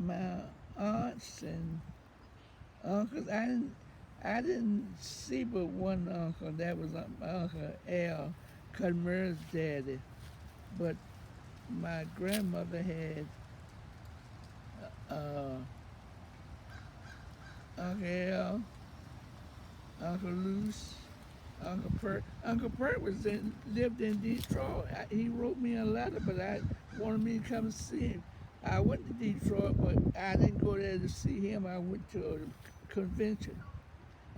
my aunts and uncles. I didn't see but one uncle. That was my uncle Al, Cudmer's daddy. But my grandmother had uh, Uncle Al, Uncle Luce, Uncle Pert. Uncle Pert lived in Detroit. He wrote me a letter, but I wanted me to come see him. I went to Detroit, but I didn't go there to see him. I went to a convention.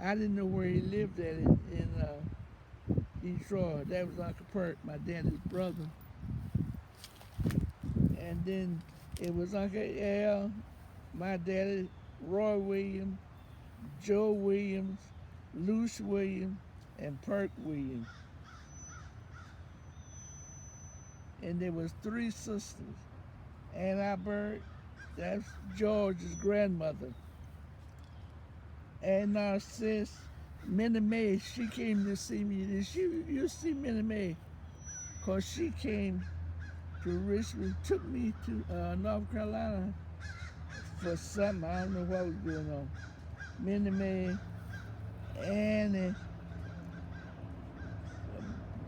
I didn't know where he lived at in Detroit. That was Uncle Pert, my daddy's brother. And then it was Uncle Al, my daddy, Roy Williams, Joe Williams, Luce Williams, and Perk Williams. And there was three sisters. Ann Albert, that's George's grandmother. And Narcisse, Minnie Mae, she came to see me. You see Minnie Mae, because she came to Richmond, took me to North Carolina for something. I don't know what was going on. Minnie Mae, Annie,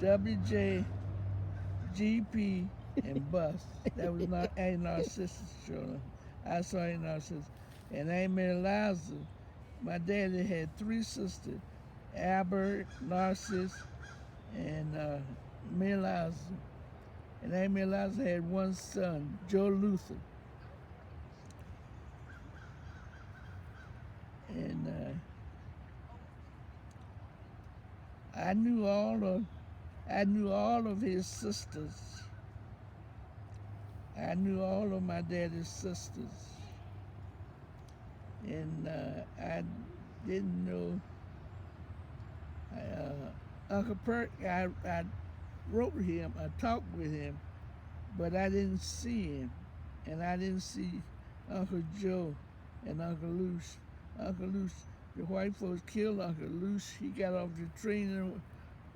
WJ, GP, and Bus. That was not A Narcissus children. I saw A Narcissus. And Amy Eliza, my daddy had three sisters, Albert, Narcissus, and Eliza. And Amy Eliza had one son, Joe Luther. And I knew all of his sisters. I knew all of my daddy's sisters. And I didn't know Uncle Perk. I wrote him, I talked with him, but I didn't see him. And I didn't see Uncle Joe and Uncle Luce. Uncle Luce, the white folks killed Uncle Luce. He got off the train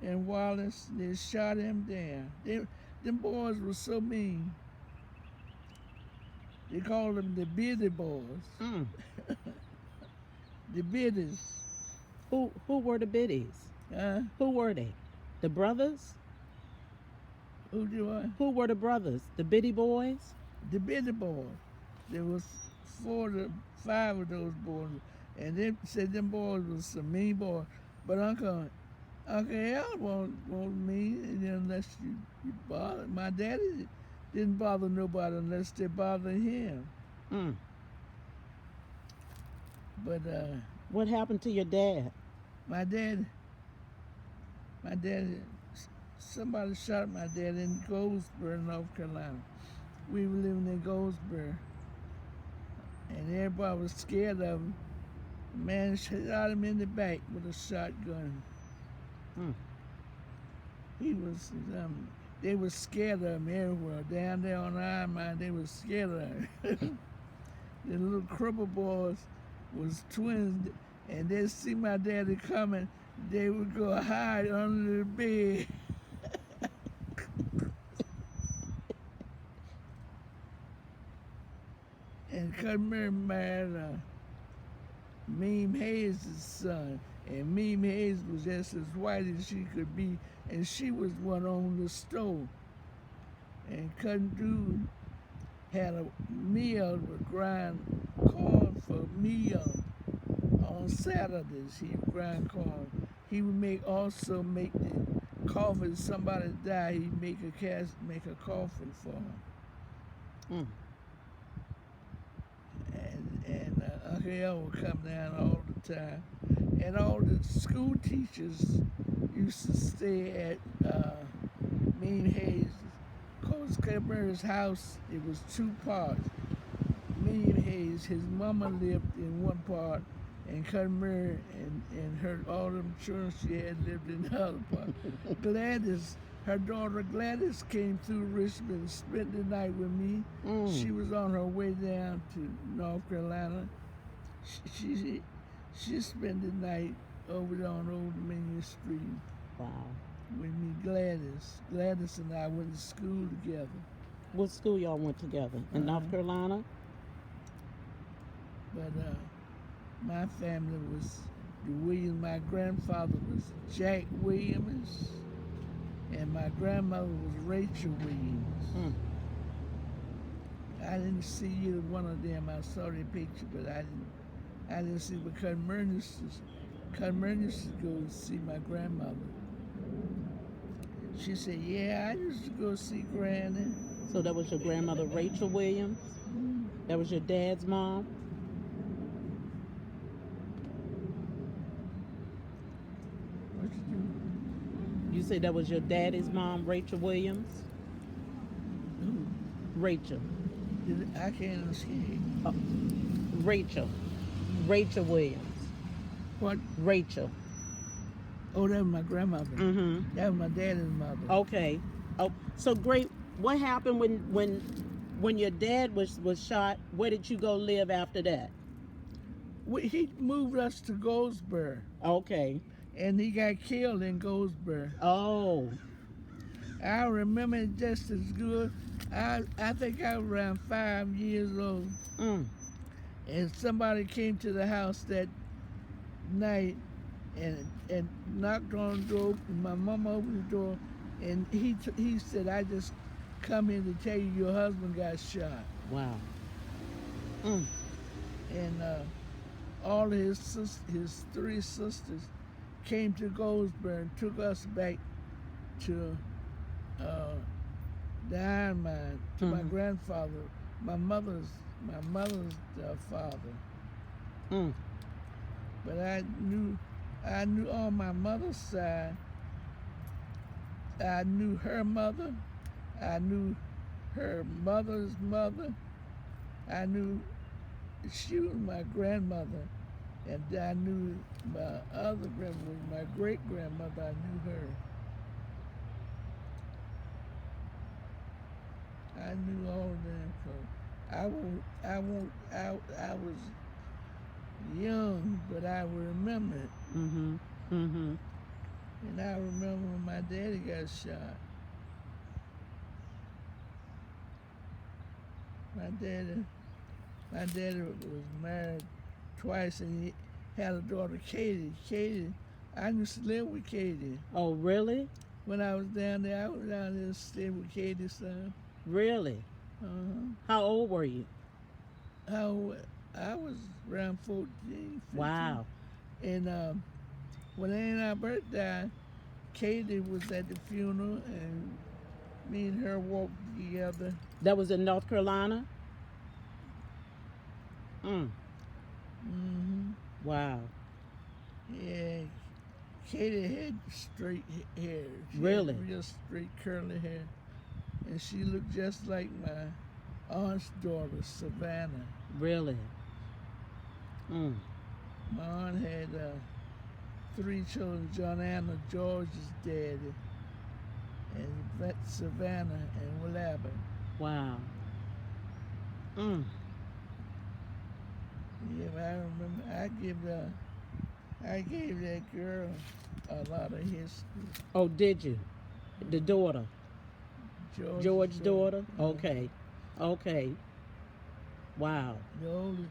in Wallace. They shot him down. Them boys were so mean. They called them the Biddy boys. Mm. The Biddies. Who were the biddies? Who were they? The brothers? Who do I? Who were the brothers? The biddy boys? The Biddy boys. There was 4 to 5 of those boys. And they said them boys was some mean boys. But Uncle Al won't mean unless you bother. My daddy didn't bother nobody unless they bothered him. Mm. But What happened to your dad? my dad, somebody shot my dad in Goldsboro, North Carolina. We were living in Goldsboro, and everybody was scared of him. The man shot him in the back with a shotgun. Mm. He was, they were scared of him everywhere. Down there on Iron Mine, they were scared of him. The little cripple boys was twins, and they'd see my daddy coming, they would go hide under the bed. And Cudmer married Meme Hayes' son, and Meme Hayes was just as white as she could be, and she was one on the stove. And Cudmer had a mill to grind corn for meal on Saturdays. He would grind corn. He would also make the coffin. If somebody died, he'd make a coffin for him. Mm. And Uncle Al would come down all the time. And all the school teachers used to stay at Mean Hayes. Coach Cudmer's house, it was 2 parts. Mean Hayes, his mama lived in one part, and Cudmer and her all them children she had lived in the other part. Gladys, her daughter Gladys came through Richmond and spent the night with me. Mm. She was on her way down to North Carolina. She spent the night over there on Old Dominion Street Wow. with me, Gladys. Gladys and I went to school together. What school y'all went together? In North Carolina? But my family was the Williams. My grandfather was Jack Williams, and my grandmother was Rachel Williams. Mm. I didn't see either one of them. I saw their picture, but I didn't see. But Cutmurn used to go see my grandmother. She said, "Yeah, I used to go see Granny." So that was your grandmother, Rachel Williams? Mm. That was your dad's mom? What you do? You say that was your daddy's mom, Rachel Williams? Who? Rachel. I can't understand. Oh, Rachel. Rachel Williams. What? Rachel. Oh, that was my grandmother. Mm-hmm. That was my daddy's mother. Okay. Oh, so great. What happened when your dad was shot? Where did you go live after that? He moved us to Goldsboro, Okay. and he got killed in Goldsboro. Oh. I remember it just as good. I think I was around 5 years old, Mm. and somebody came to the house that night and knocked on the door. My mom opened the door, and he said, "I just come here to tell you your husband got shot." Wow. Mm. And all of his 3 sisters came to Goldsboro and took us back to the iron mine, to my Mhm. grandfather, my mother's father. Mm. But I knew on my mother's side, I knew her mother, I knew her mother's mother, I knew she was my grandmother, and I knew my other grandmother, my great grandmother, I knew her. I knew all of them. I was young, but I remember it. Mm-hmm. Mm-hmm. And I remember when my daddy got shot. My daddy was married twice, and he had a daughter, Katie. I used to live with Katie. Oh, really? When I was down there, I was down there staying with Katie's son. Really? Uh-huh. How old were you? I was around 14, 15. Wow. And when Aunt Alberta died, Katie was at the funeral, and me and her walked together. That was in North Carolina? Mm. Mm-hmm. Wow. Yeah, Katie had straight hair. She Really? had real straight curly hair. And she looked just like my aunt's daughter, Savannah. Really? Mm. My aunt had 3 children, John Anna, George's daddy, and Savannah and Willabba. Wow. Mm. Yeah, but I remember I gave that girl a lot of history. Oh, did you? The daughter? George's daughter? Yeah. Okay. Okay. Wow. The oldest,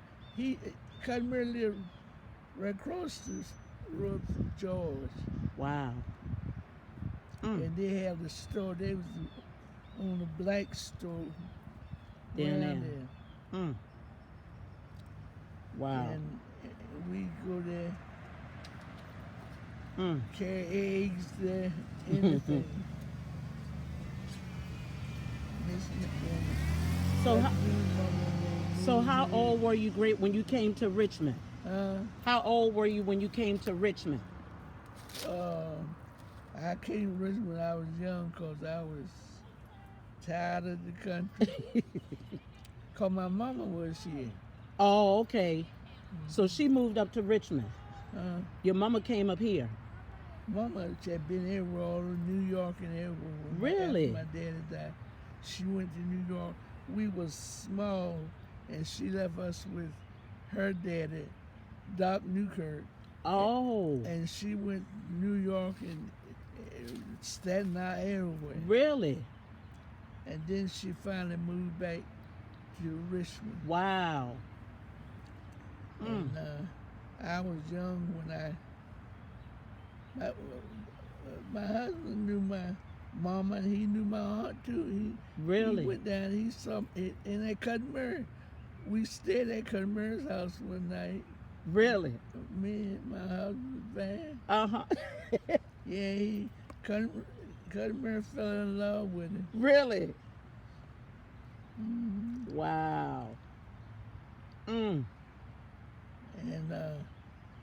Cudmere lived right across the road from George. Wow. Mm. And they had the store, they was on the black store Down around there. there. Mm. Wow. And we go there, Mm. carry eggs there, anything. So how old were you when you came to Richmond? Uh, How old were you when you came to Richmond? I came to Richmond when I was young because I was tired of the country. Because my mama was here. Oh, okay. So she moved up to Richmond. Your mama came up here. Mama had been everywhere, all in New York and everywhere. Really? After my daddy died, she went to New York. We was small, and she left us with her daddy, Doc Newkirk. Oh. And she went to New York and Staten Island, everywhere. Really? And then she finally moved back to Richmond. Wow. And I was young when my husband knew my mama, and he knew my aunt too. He Really? went down. He saw it in that Cutmurray. We stayed at Cutmurray's house one night. Really? Me and my husband Van. Uh-huh. Yeah, Cutmurray fell in love with him. Really? Mm-hmm. Wow. And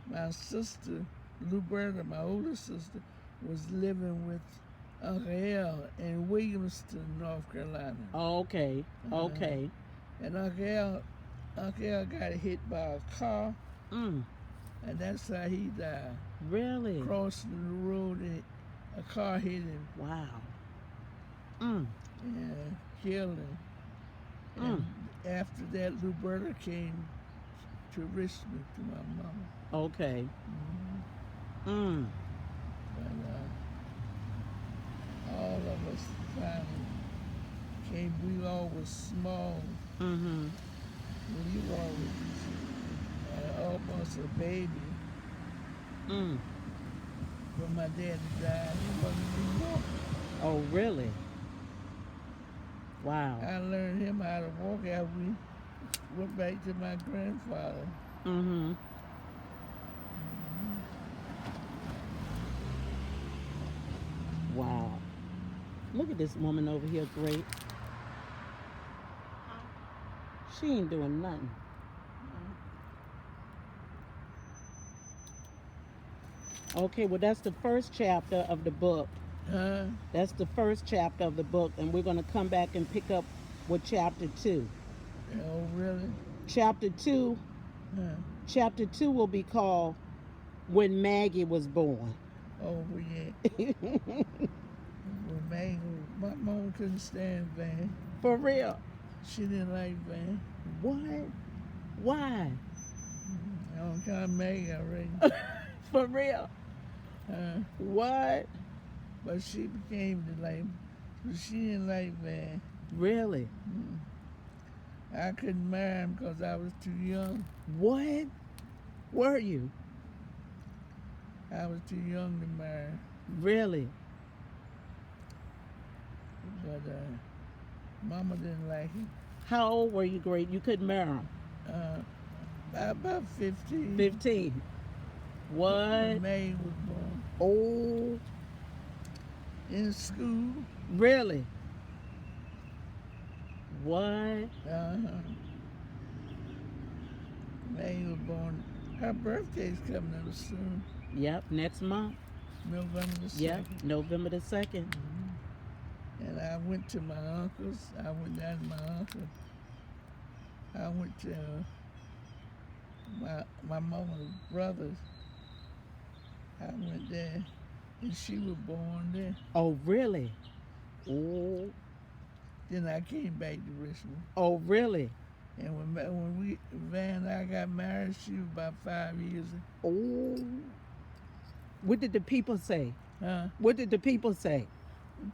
my sister, Luberta, my older sister, was living with Uncle Al in Williamston, North Carolina. Oh, okay. Okay. And Uncle Al got hit by a car, and that's how he died. Really? Crossing the road, and a car hit him. Wow. And killed him. And after that, Luberta came to Richmond to my mama. Okay. But all of us finally came. We all was small. When you all was almost a baby. When my daddy died, he wasn't even walking. Oh, really? Wow. I learned him how to walk after we went back to my grandfather. Wow. Look at this woman over here, great. She ain't doing nothing. Okay, well, that's the first chapter of the book. That's the first chapter of the book, and we're going to come back and pick up with chapter 2. Oh, really? Chapter 2 will be called When Maggie Was Born. Oh, yeah. Well, Maggie, my mom couldn't stand Van. For real? She didn't like Van. What? Why? I don't call Maggie already. For real? What? But she became the like, but she didn't like Van. Really? I couldn't marry him because I was too young. What? Were you? I was too young to marry. Really? But Mama didn't like him. How old were you, great? You couldn't marry him? About 15. 15. What? When Maggie was born. Oh, In school. really? What? Maggie was born. Her birthday's coming up soon. Yep, next month. November the 2nd. Yep, November the 2nd. And I went to my uncle's. I went down to my uncle. I went to my mama's brothers. I went there, and she was born there. Oh, really? Oh. Then I came back to Richmond. Oh, really? And when Van and I got married, she was about 5 years. Oh. What did the people say? Huh? What did the people say?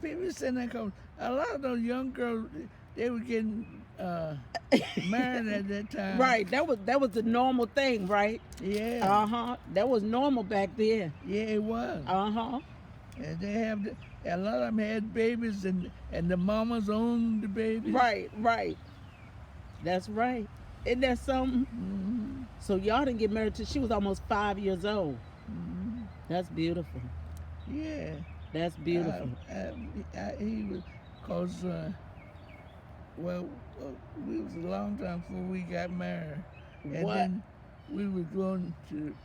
People saying that because a lot of those young girls, they were getting married at that time. Right. That was the normal thing, right? Yeah. That was normal back then. Yeah, it was. And they have a lot of them had babies, and the mamas owned the babies. Right. That's right. Isn't that something? So y'all didn't get married till she was almost 5 years old. That's beautiful. Yeah. That's beautiful. He was, cause we was a long time before we got married, and then we was went to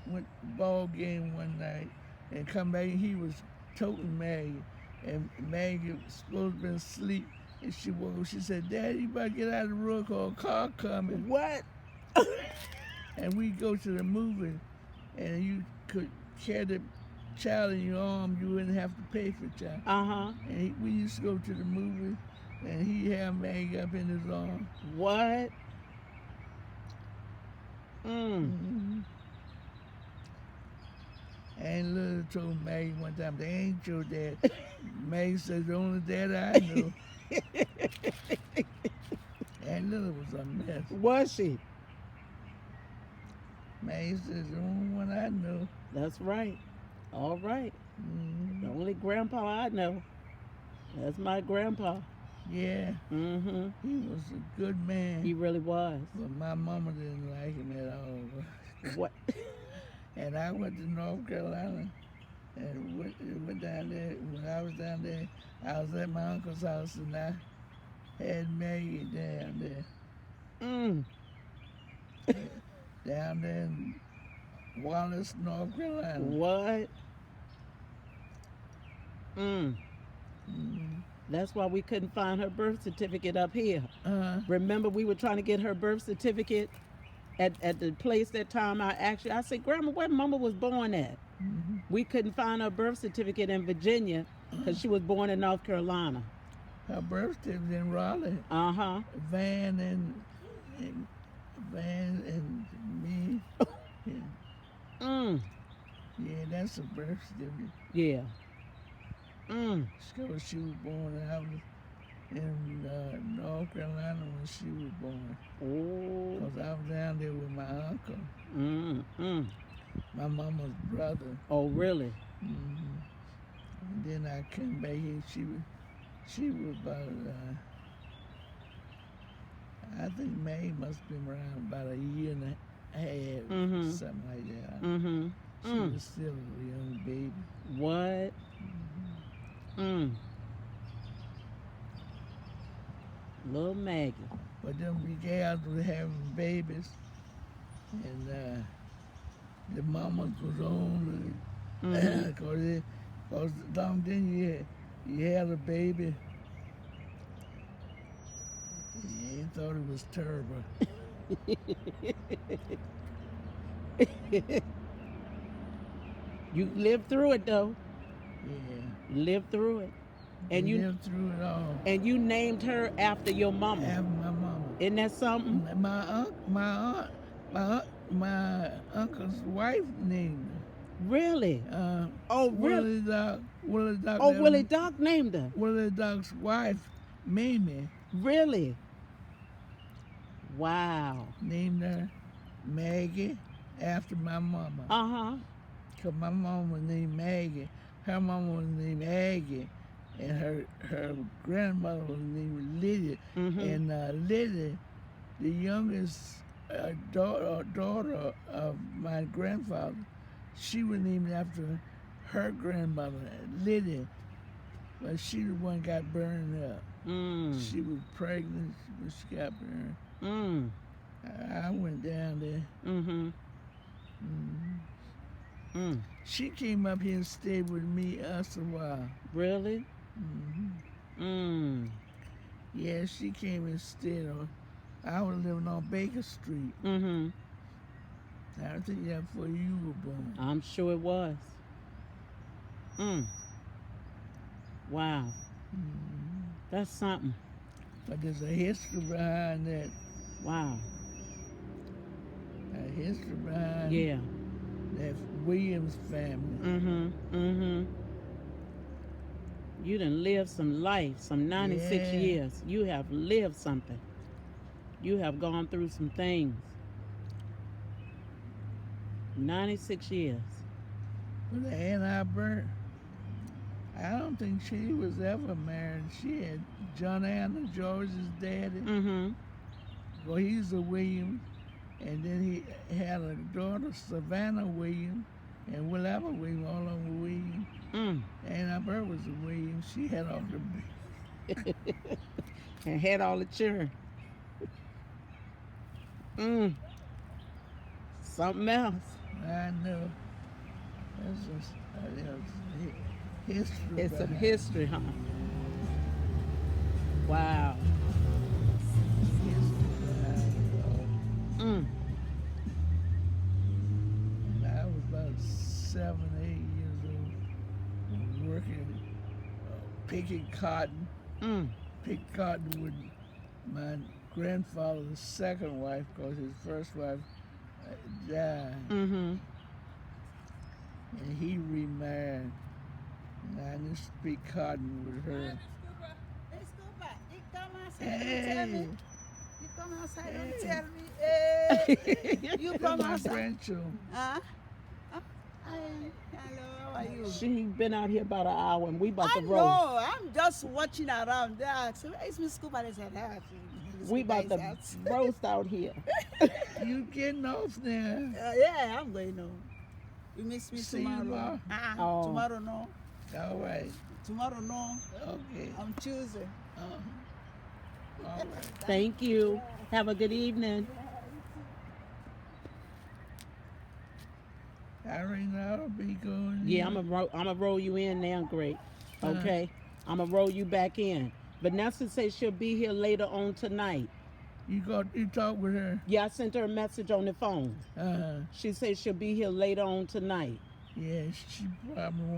ball game one night, and come back. He was toting Maggie, and Maggie was supposed to be asleep, and she woke up. She said, "Daddy, you better get out of the room, cause a car coming." What? And we go to the movie, and you could carry the child in your arm, you wouldn't have to pay for the child. And we used to go to the movie, and he had Maggie up in his arm. What? And Lily told Maggie one time, "They ain't your dad." Maggie said, "The only dad I know." And Lily was a mess. Was she? Mays is the only one I know. That's right. All right. Mm-hmm. The only grandpa I know. That's my grandpa. Yeah. Mm-hmm. He was a good man. He really was. But my mama didn't like him at all. What? And I went to North Carolina and went down there. When I was down there, I was at my uncle's house and I had Maggie down there. Mm. Down there in Wallace, North Carolina. What? Mm. Mm-hmm. That's why we couldn't find her birth certificate up here. Remember, we were trying to get her birth certificate at the place that time I said, Grandma, where Mama was born at? Mm-hmm. We couldn't find her birth certificate in Virginia because she was born in North Carolina. Her birth certificate in Raleigh. Uh-huh. Van and me. Mm. Yeah, that's a birth certificate. Yeah. Mm. So she was born out in North Carolina when she was born. Oh. Because I was down there with my uncle. Mm. My mama's brother. Oh, really? Mm-hmm. And then I came back here. She was about, I think May must have been around about a year and a half, Mm-hmm. something like that. Mm-hmm. She was still a young baby. What? Mm. Little Maggie. But them gals was having babies, and the mamas was on, because long then you had a baby, you thought it was terrible. You lived through it though. Yeah. You lived through it. And you lived through it all. And you named her after your mama. After my mama. Isn't that something? My uncle's wife named her. Really? Oh, really? Willie Doc. Oh, Willie Doc named her. Willie Doc's wife, Mamie. Really? Wow. Named her Maggie after my mama. Uh-huh. Because my mama was named Maggie. Her mama was named Aggie. And her grandmother was named Lydia. Mm-hmm. And Lydia, the youngest daughter of my grandfather, she was named after her grandmother, Lydia. But she the one got burned up. Mm. She was pregnant when she got burned. Mm. I went down there. Mm-hmm. Mm-hmm. Mm. She came up here and stayed with us a while. Really? Mm-hmm. Mm. Yeah, she came and stayed on. I was living on Baker Street. Mm-hmm. I think that's before you were born. I'm sure it was. Mm. Wow. Mm-hmm. That's something. But there's a history behind that. Wow. A history behind that Williams family. Mm-hmm. Mm-hmm. You done lived some life, some 96 years. You have lived something. You have gone through some things. 96 years. But Ann Albert, I don't think she was ever married. She had John Anna, George's daddy. Mm-hmm. Well, he's a Williams. And then he had a daughter, Savannah Williams, and Willella Williams, all of them Williams. Mm. Ann Albert was a Williams. She had all the And had all the children. Mm. Something else. I know. That's just history. It's some history, huh? Wow. Mm. And I was about 7, 8 years old, working, picking cotton. Mm. Picked cotton with my grandfather's second wife, because his first wife died. Mm-hmm. And he remarried. And I just speak cotton with her. Hey. come outside. Don't tell me. Hey, you That's come my outside. grandchildren. Huh? Hi. Hello. How are you? She been out here about an hour, and we about I to know. roll. I'm just watching around there. So where is Miss Cooper? They said, ah, Miss We Cooper about to is roast out here. You getting off now? yeah, I'm going on. You miss me See you tomorrow. tomorrow? Oh. Tomorrow, no. All right. Tomorrow, no. Okay. On Tuesday. All right. Thank you. Have a good evening. Irene, I'll be going. Yeah, I'm gonna roll you in now, great. Okay, I'm gonna roll you back in. Vanessa says she'll be here later on tonight. You talk with her. Yeah, I sent her a message on the phone. Uh huh. She says she'll be here later on tonight. Yeah, she probably